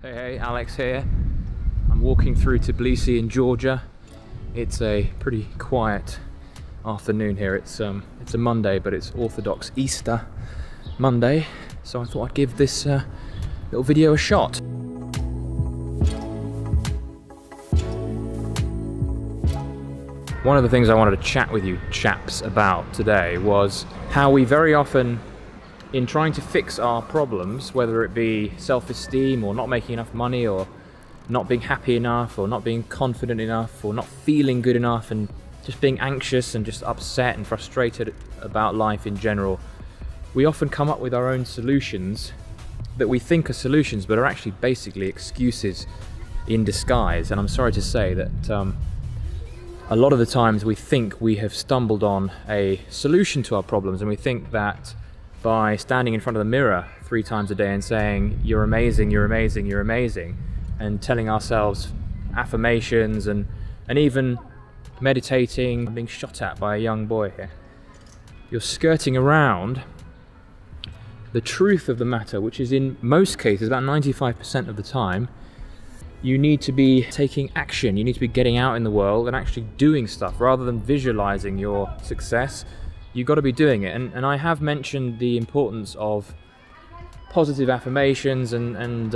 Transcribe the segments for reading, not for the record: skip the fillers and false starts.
Hey, Alex here. I'm walking through Tbilisi in Georgia. It's a pretty quiet afternoon here. It's a Monday, but it's Orthodox Easter Monday, so I thought I'd give this little video a shot. One of the things I wanted to chat with you chaps about today was how we very often, in trying to fix our problems, whether it be self-esteem or not making enough money or not being happy enough or not being confident enough or not feeling good enough and just being anxious and just upset and frustrated about life in general, we often come up with our own solutions that we think are solutions but are actually basically excuses in disguise. And I'm sorry to say that a lot of the times we think we have stumbled on a solution to our problems, and we think that by standing in front of the mirror 3 times a day and saying, "You're amazing, you're amazing, you're amazing," and telling ourselves affirmations and even meditating. I'm being shot at by a young boy here. You're skirting around the truth of the matter, which is in most cases, about 95% of the time, you need to be taking action. You need to be getting out in the world and actually doing stuff rather than visualizing your success. You've got to be doing it, and I have mentioned the importance of positive affirmations and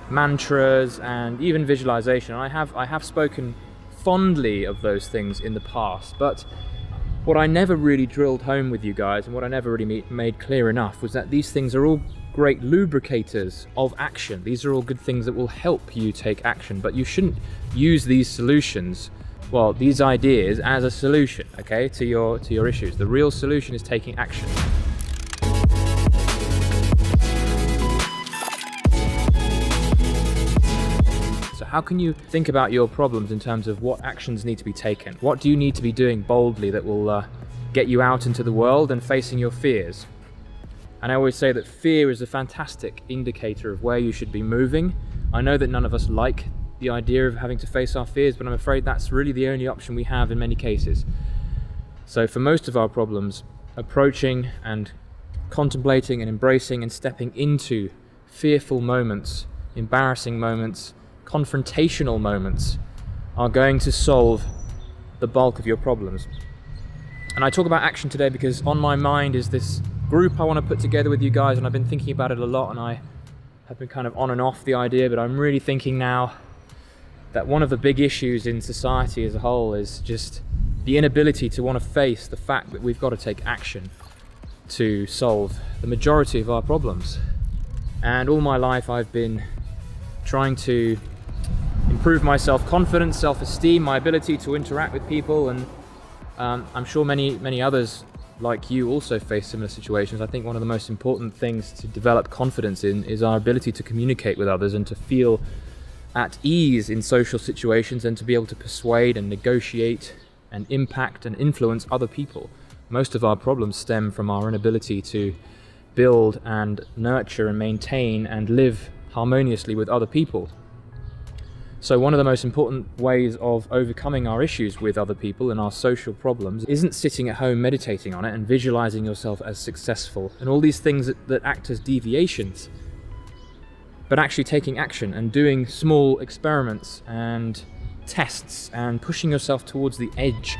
mantras and even visualization. I have spoken fondly of those things in the past, but what I never really drilled home with you guys, and what I never really made clear enough, was that these things are all great lubricators of action. These are all good things that will help you take action, but you shouldn't use these solutions, well, these ideas, as a solution, okay, to your issues. The real solution is taking action. So how can you think about your problems in terms of what actions need to be taken? What do you need to be doing boldly that will get you out into the world and facing your fears? And I always say that fear is a fantastic indicator of where you should be moving. I know that none of us like the idea of having to face our fears, but I'm afraid that's really the only option we have in many cases. So for most of our problems, approaching and contemplating and embracing and stepping into fearful moments, embarrassing moments, confrontational moments are going to solve the bulk of your problems. And I talk about action today because on my mind is this group I want to put together with you guys, and I've been thinking about it a lot, and I have been kind of on and off the idea, but I'm really thinking now that one of the big issues in society as a whole is just the inability to want to face the fact that we've got to take action to solve the majority of our problems. And all my life I've been trying to improve my self-confidence, self-esteem, my ability to interact with people, and I'm sure many others like you also face similar situations. I think one of the most important things to develop confidence in is our ability to communicate with others and to feel at ease in social situations and to be able to persuade and negotiate and impact and influence other people. Most of our problems stem from our inability to build and nurture and maintain and live harmoniously with other people. So one of the most important ways of overcoming our issues with other people and our social problems isn't sitting at home meditating on it and visualizing yourself as successful and all these things that act as deviations, but actually taking action and doing small experiments and tests and pushing yourself towards the edge.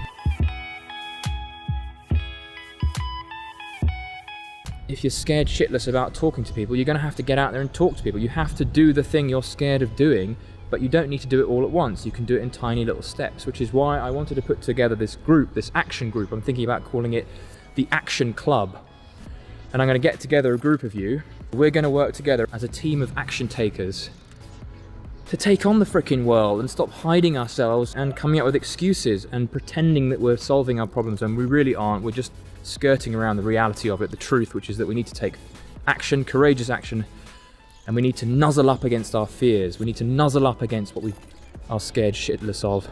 If you're scared shitless about talking to people, you're going to have to get out there and talk to people. You have to do the thing you're scared of doing, but you don't need to do it all at once. You can do it in tiny little steps, which is why I wanted to put together this group, this action group. I'm thinking about calling it the Action Club. And I'm going to get together a group of you. We're going to work together as a team of action takers to take on the frickin' world and stop hiding ourselves and coming up with excuses and pretending that we're solving our problems when we really aren't. We're just skirting around the reality of it, the truth, which is that we need to take action, courageous action, and we need to nuzzle up against our fears. We need to nuzzle up against what we are scared shitless of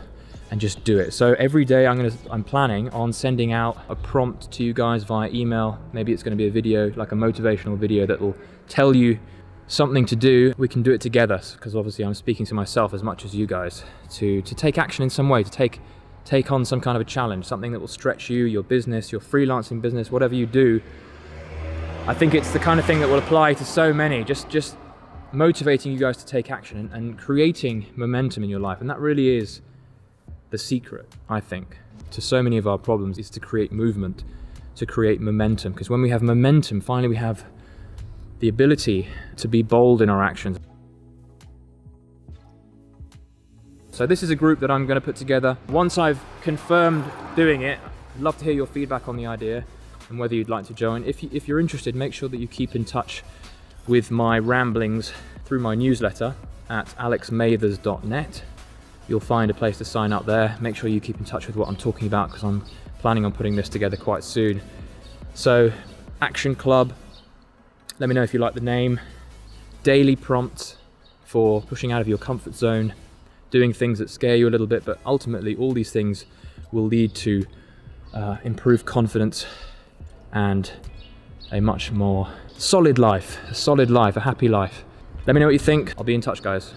and just do it. So every day I'm planning on sending out a prompt to you guys via email. Maybe it's going to be a video, like a motivational video that will tell you something to do. We can do it together, because obviously I'm speaking to myself as much as you guys, to take action in some way, to take on some kind of a challenge, something that will stretch you, your business, your freelancing business, whatever you do. I think it's the kind of thing that will apply to so many. Just motivating you guys to take action and creating momentum in your life. And that really is the secret, I think, to so many of our problems, is to create movement, to create momentum. Because when we have momentum, finally we have the ability to be bold in our actions. So this is a group that I'm going to put together. Once I've confirmed doing it, I'd love to hear your feedback on the idea and whether you'd like to join. If you're interested, make sure that you keep in touch with my ramblings through my newsletter at alexmathers.net. You'll find a place to sign up there. Make sure you keep in touch with what I'm talking about, because I'm planning on putting this together quite soon. So, Action Club, let me know if you like the name. Daily prompts for pushing out of your comfort zone, doing things that scare you a little bit, but ultimately all these things will lead to improved confidence and a much more solid life, a happy life. Let me know what you think. I'll be in touch, guys.